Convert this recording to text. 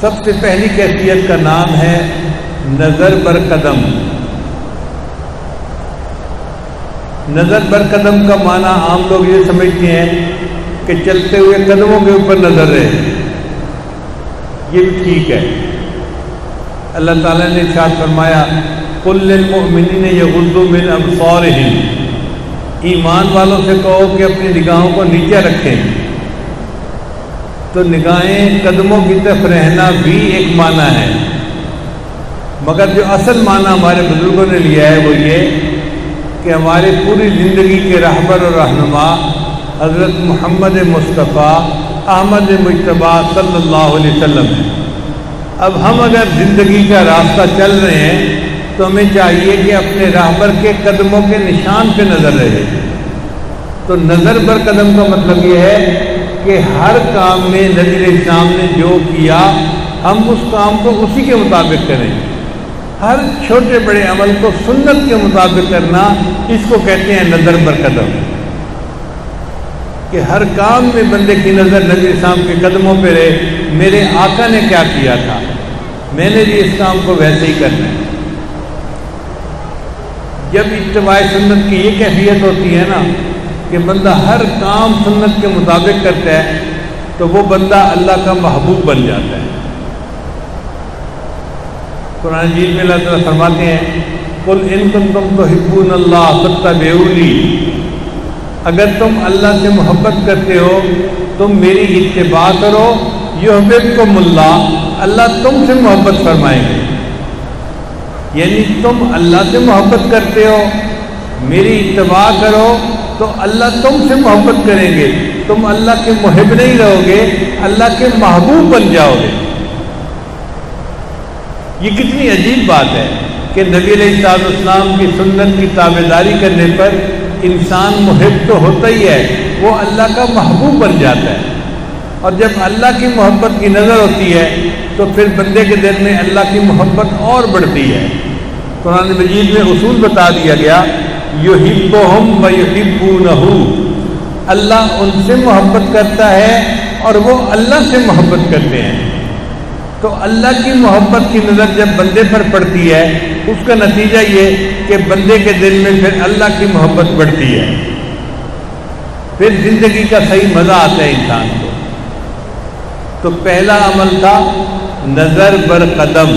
سب سے پہلی کیفیت کا نام ہے نظر بر قدم۔ نظر بر قدم کا معنی عام لوگ یہ سمجھتے ہیں کہ چلتے ہوئے قدموں کے اوپر نظر رہے، یہ بھی ٹھیک ہے۔ اللہ تعالیٰ نے ارشاد فرمایا قل للمؤمنین یغضوا من ابصارہم، ایمان والوں سے کہو کہ اپنی نگاہوں کو نیچے رکھیں۔ تو نگاہیں قدموں کی طرف رہنا بھی ایک معنی ہے، مگر جو اصل معنی ہمارے بزرگوں نے لیا ہے وہ یہ کہ ہمارے پوری زندگی کے رہبر اور رہنما حضرت محمد مصطفیٰ احمد مجتبیٰ صلی اللہ علیہ وسلم ہیں۔ اب ہم اگر زندگی کا راستہ چل رہے ہیں تو ہمیں چاہیے کہ اپنے رہبر کے قدموں کے نشان پہ نظر رہے۔ تو نظر بر قدم کا مطلب یہ ہے کہ ہر کام میں نبی علیہ السلام نے جو کیا ہم اس کام کو اسی کے مطابق کریں۔ ہر چھوٹے بڑے عمل کو سنت کے مطابق کرنا، اس کو کہتے ہیں نظر بر قدم، کہ ہر کام میں بندے کی نظر نبی علیہ السلام کے قدموں پہ رہے۔ میرے آقا نے کیا کیا تھا، میں نے بھی اس کام کو ویسے ہی کرنا ہے۔ جب اتباع سنت کی یہ کیفیت ہوتی ہے نا کہ بندہ ہر کام سنت کے مطابق کرتا ہے تو وہ بندہ اللہ کا محبوب بن جاتا ہے۔ قرآن مجید میں اللہ تعالیٰ فرماتے ہیں قل ان کنتم تحبون اللہ فاتبعونی، اگر تم اللہ سے محبت کرتے ہو تم میری اتباع کرو، یحببکم اللہ، اللہ تم سے محبت فرمائیں گے۔ یعنی تم اللہ سے محبت کرتے ہو، میری اتباع کرو تو اللہ تم سے محبت کریں گے، تم اللہ کے محب نہیں رہو گے، اللہ کے محبوب بن جاؤ گے۔ یہ کتنی عجیب بات ہے کہ نبی علیہ السلام کی سنت کی تابعداری کرنے پر انسان محب تو ہوتا ہی ہے، وہ اللہ کا محبوب بن جاتا ہے۔ اور جب اللہ کی محبت کی نظر ہوتی ہے تو پھر بندے کے دل میں اللہ کی محبت اور بڑھتی ہے۔ قرآن مجید میں اصول بتا دیا گیا یحبہم ویحبونہ، اللہ ان سے محبت کرتا ہے اور وہ اللہ سے محبت کرتے ہیں۔ تو اللہ کی محبت کی نظر جب بندے پر پڑتی ہے اس کا نتیجہ یہ کہ بندے کے دل میں پھر اللہ کی محبت بڑھتی ہے، پھر زندگی کا صحیح مزہ آتا ہے انسان کو۔ تو پہلا عمل تھا نظر بر قدم،